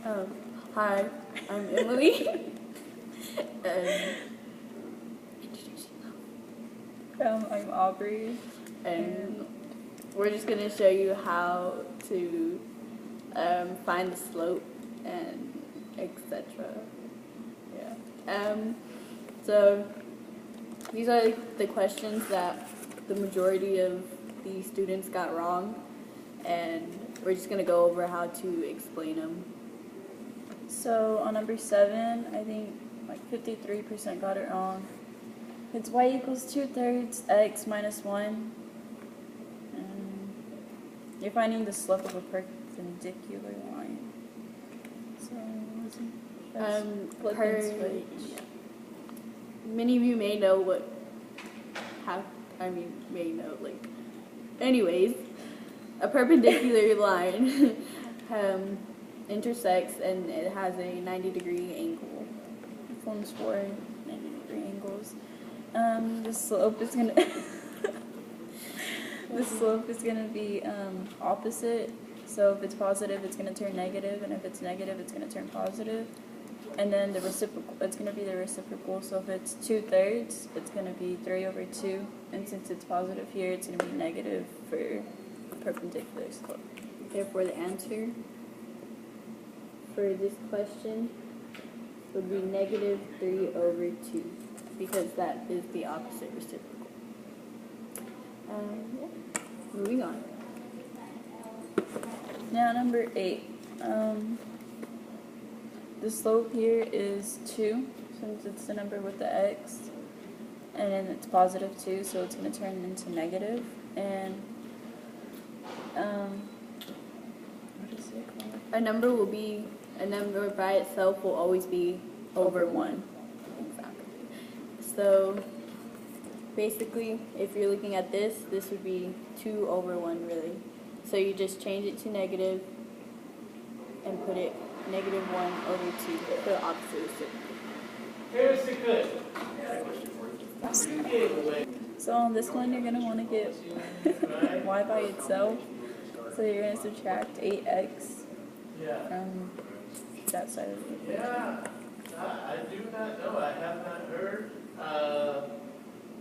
Hi, I'm Emily. Introduce yourself. I'm Aubrey. And we're just gonna show you how to find the slope and etc. Yeah. So these are the questions that the majority of the students got wrong, and we're just gonna go over how to explain them. So on number 7, I think like 53% got it wrong. It's y equals 2/3 x minus 1. And you're finding the slope of a perpendicular line. So flip and switch. Many of you may know anyways, a perpendicular line intersects and it has a 90-degree angle. It forms 4 90-degree angles. The slope is gonna be opposite. So if it's positive, it's gonna turn negative, and if it's negative, it's gonna turn positive. And then the reciprocal, it's gonna be the reciprocal. So if it's 2/3, it's gonna be 3/2. And since it's positive here, it's gonna be negative for perpendicular slope. Therefore, the answer for this question would be negative 3/2, because that is the opposite reciprocal. Moving on. Now number 8. The slope here is 2, since it's the number with the x, and then it's positive 2, so it's going to turn into negative. And what is it called? A number by itself will always be over 1. Exactly. So basically, if you're looking at this would be 2/1 really. So you just change it to negative and put it -1/2 for the opposite reciprocal. So on this one, you're going to want to get y by itself. So you're going to subtract 8x from that side of the equation. Yeah, I do not know. I have not heard.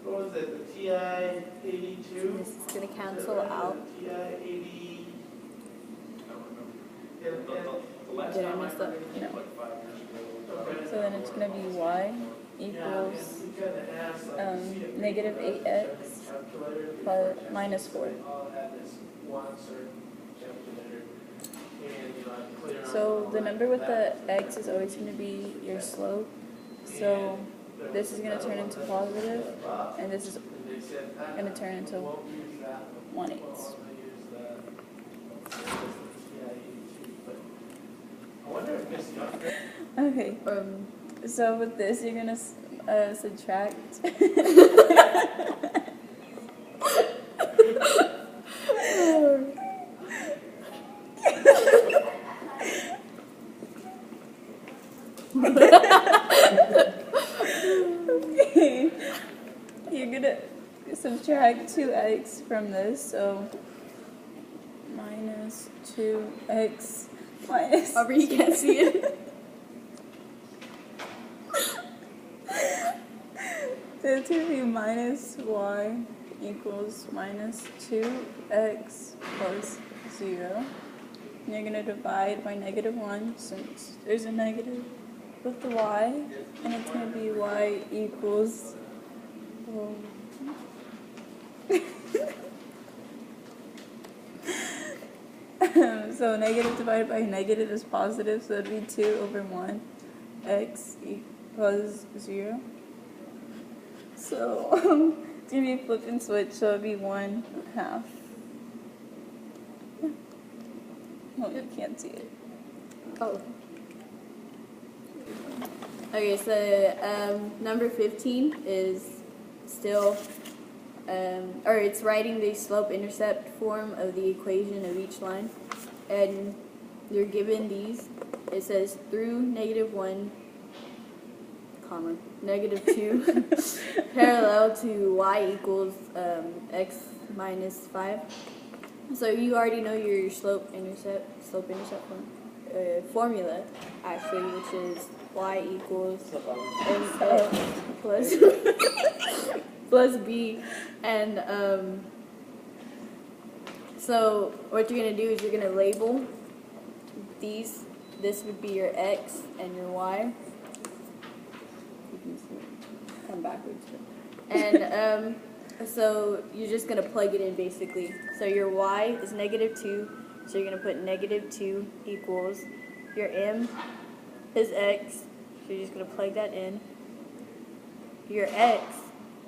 What was it? The TI-82? This is going to cancel out. TI-80. Did I mess up? No. So then it's going to be y equals negative 8x minus 4. So the number with the x is always going to be your slope. So this is going to turn into positive, and this is going to turn into 1/8. Okay. So with this, you're going to subtract. Okay. You're going to subtract 2x from this, so minus 2x minus. Aubrey, you can't see it. So it's going to be minus y equals minus 2x plus 0. And you're going to divide by -1 since there's a negative with the y. And it's going to be y equals... so negative divided by negative is positive, so it would be 2/1 x equals 0. So it's going to be flip and switch, so it would be 1/2. Well, you can't see it. Oh. Okay, so number 15 is still, it's writing the slope-intercept form of the equation of each line. And you're given these. It says through -1, comma, -2, parallel to y equals x minus 5. So you already know your slope-intercept form. formula, actually, which is y equals mx plus plus b, and so what you're gonna do is you're gonna label these. This would be your x and your y. You can see it. Come backwards. And so you're just gonna plug it in basically. So your y is -2, so you're gonna put -2 equals your m is x, so you're just gonna plug that in. Your x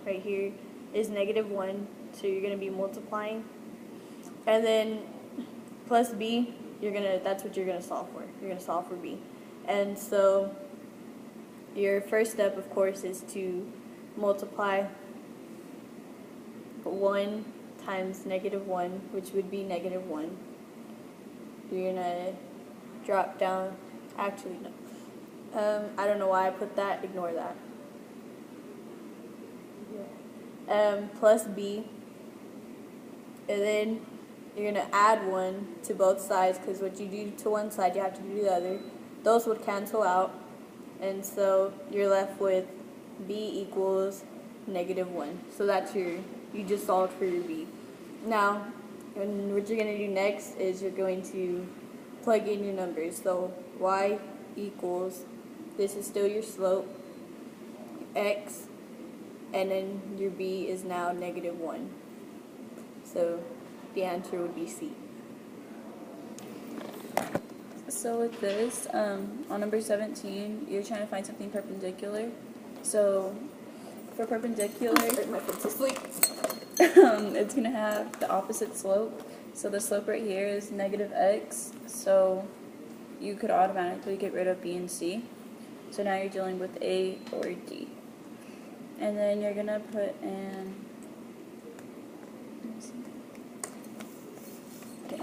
right here is -1, so you're gonna be multiplying, and then plus b, that's what you're gonna solve for. You're gonna solve for b, and so your first step, of course, is to multiply 1 times -1, which would be -1. You're gonna drop down. Actually, no. I don't know why I put that. Ignore that. Plus b, and then you're gonna add 1 to both sides, because what you do to one side, you have to do to the other. Those would cancel out, and so you're left with b equals -1. So that's you just solved for your b. Now, what you're gonna do next is you're going to plug in your numbers. So y equals, this is still your slope, x, and then your b is now -1. So the answer would be C. So with this, on number 17, you're trying to find something perpendicular. So for perpendicular, My foot's asleep. it's going to have the opposite slope. So the slope right here is -x. So you could automatically get rid of B and C. So now you're dealing with A or D. And then you're going to put in... Okay.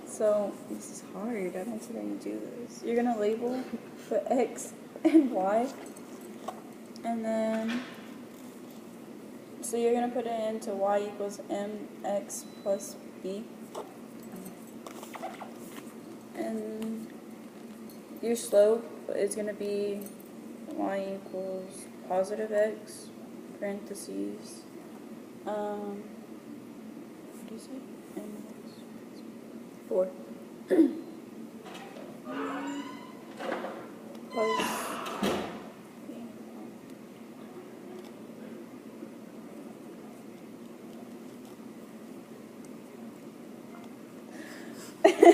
So this is hard. I don't think I can do this. You're going to label, put X and Y. And then... So you're going to put it into y equals mx plus b. And your slope is going to be y equals positive x, parentheses, what do you say? Mx. 4. Plus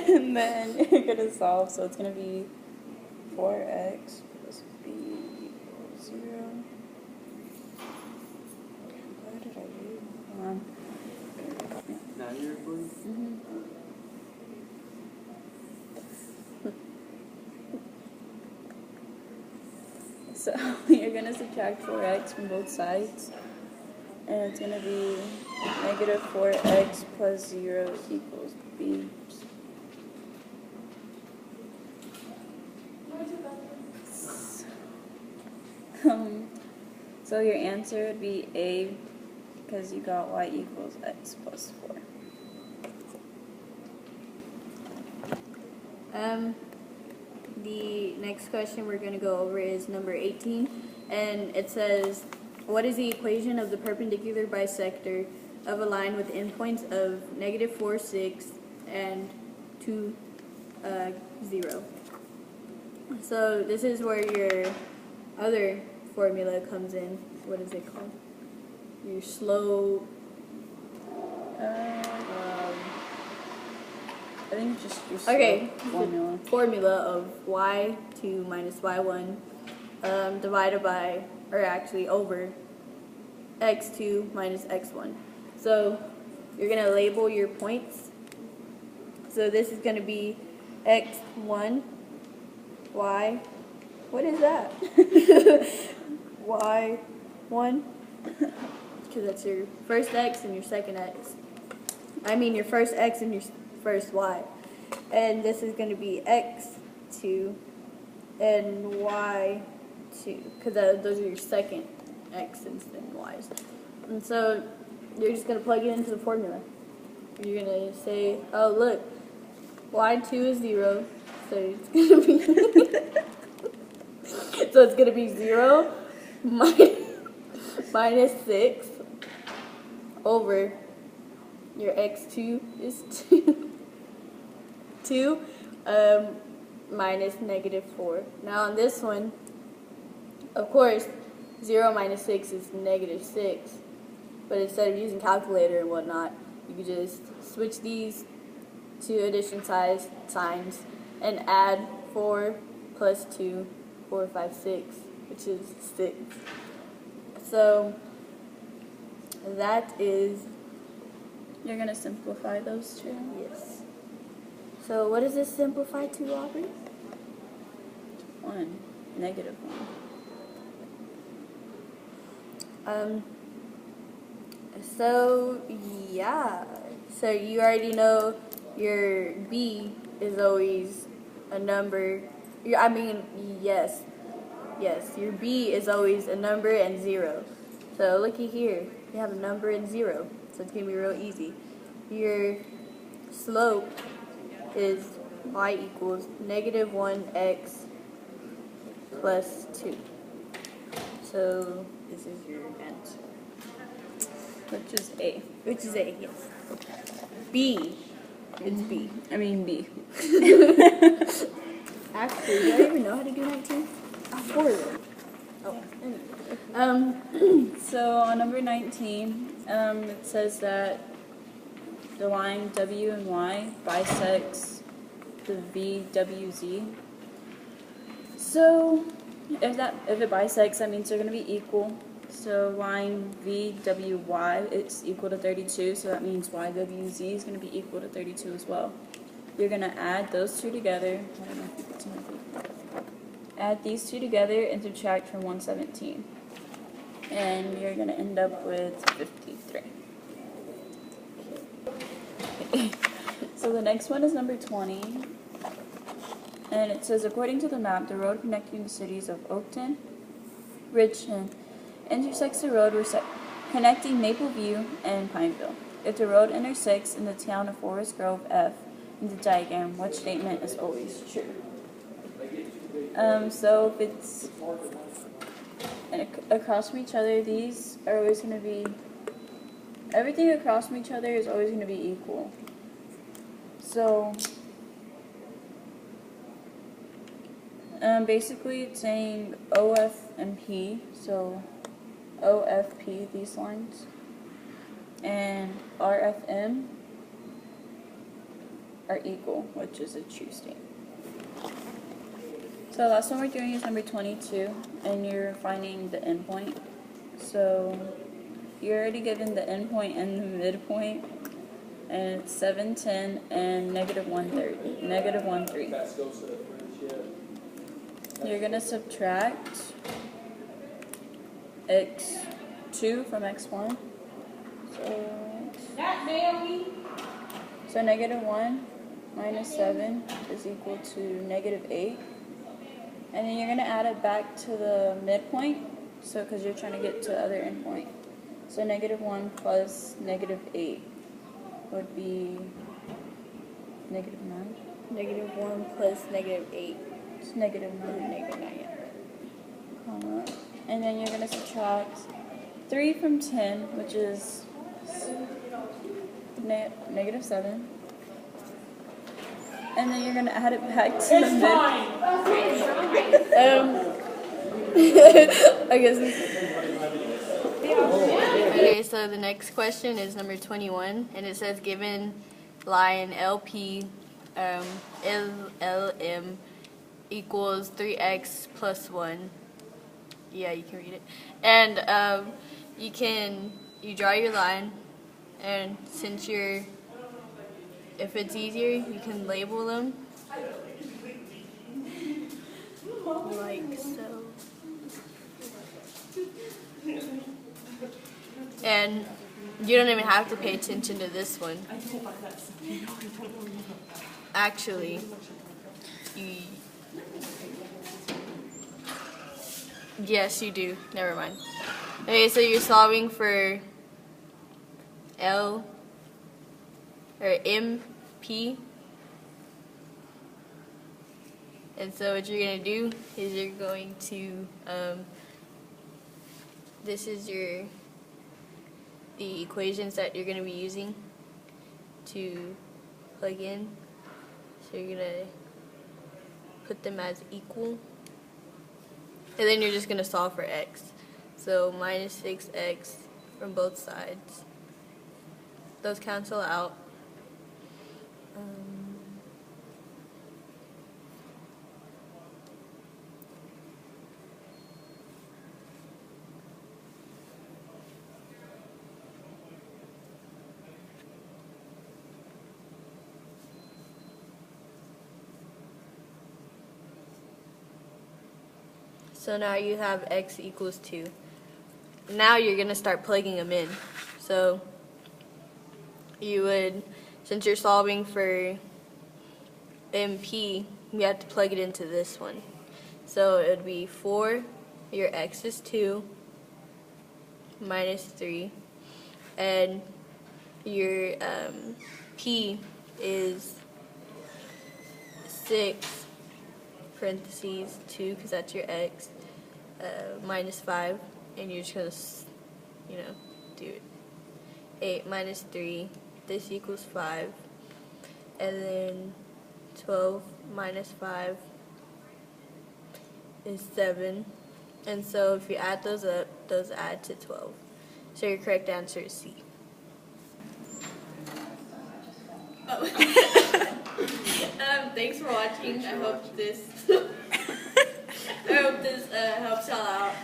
and then you're going to solve, so it's going to be 4x plus b equals 0. What did I do? Hold on. Now you're recording? So you're going to subtract 4x from both sides, and it's going to be -4x plus 0 equals b. So your answer would be A, because you got y equals x plus 4. The next question we're going to go over is number 18, and it says, what is the equation of the perpendicular bisector of a line with endpoints of -4, 6, and 2, 0? So this is where your other formula comes in. What is it called? Your slope. I think just your slope formula. Formula of y2 minus y1 divided by, or actually over, x2 minus x1. So you're going to label your points. So this is going to be x1, y, what is that? y1, because that's your first x and your second x. I mean your first x and your first y. And this is going to be x2 and y2, because those are your second x's and y's. And so you're just going to plug it into the formula. You're going to say, oh look, y2 is 0, So it's gonna be so it's gonna be 0 minus 6 over your x2 is 2 minus negative 4. Now on this one, of course, 0 minus 6 is negative 6, but instead of using calculator and whatnot, you could just switch these two addition signs and add 4 plus 2, 4, 5, 6, which is 6. So that is, You're going to simplify those two? yes. So what does this simplify to, Aubrey? 1, negative 1. So yeah. So you already know your b is always a number. Yes. Yes, your b is always a number and 0. So looky here. You have a number and 0. So it's going to be real easy. Your slope is y equals negative 1x plus 2. So this is your answer. Which is A. Which is A, yes. B is B. I mean B. Actually, do I even know how to do 19? I'm horrible. Oh, anyway. So on number 19, it says that the line W and Y bisects the VWZ. So if it bisects, that means they're going to be equal. So line VWY is equal to 32, so that means YWZ is going to be equal to 32 as well. You're going to add those two together. I don't know if you can see my paper. Add these two together and subtract from 117. And you're going to end up with 53. So the next one is number 20. And it says, according to the map, the road connecting the cities of Oakton, Richmond, intersects the road connecting Mapleview and Pineville. If the road intersects in the town of Forest Grove F in the diagram, which statement is always true? So if it's across from each other, these are always going to be, everything across from each other is always going to be equal. So basically it's saying OF and P, so OFP, these lines, and RFM are equal, which is a true statement. So the last one we're doing is number 22, and you're finding the endpoint. So you're already given the endpoint and the midpoint, and it's 7, 10, and negative 1 3. Negative 1 3. You're going to subtract x2 from x1. So negative 1 minus 7 is equal to negative 8. And then you're going to add it back to the midpoint, so because you're trying to get to the other endpoint. So negative 1 plus negative 8 would be negative 9. Negative 1 plus negative 8. It's negative 9. Negative 9, yeah. And then you're going to subtract 3 from 10, which is negative 7. And then you're going to add it back to the I guess. Okay, so the next question is number 21, and it says given line LP LLM equals 3x plus 1. Yeah, you can read it. And you draw your line, and since if it's easier, you can label them like so. And you don't even have to pay attention to this one. Actually, yes, you do. Never mind. Okay, so you're solving for L or MP. And so what you're going to do is you're going to, this is the equations that you're going to be using to plug in. So you're going to put them as equal. And then you're just going to solve for x. So minus 6x from both sides. Those cancel out. So now you have x equals 2. Now you're going to start plugging them in. So you would, since you're solving for MP, you have to plug it into this one. So it would be 4, your x is 2, minus 3, and your P is 6, parentheses 2, because that's your x, minus 5, and you're just going to, do it. 8 minus 3, this equals 5, and then 12 minus 5 is 7, and so if you add those up, those add to 12. So your correct answer is C. Thanks for watching. I hope this helps y'all out.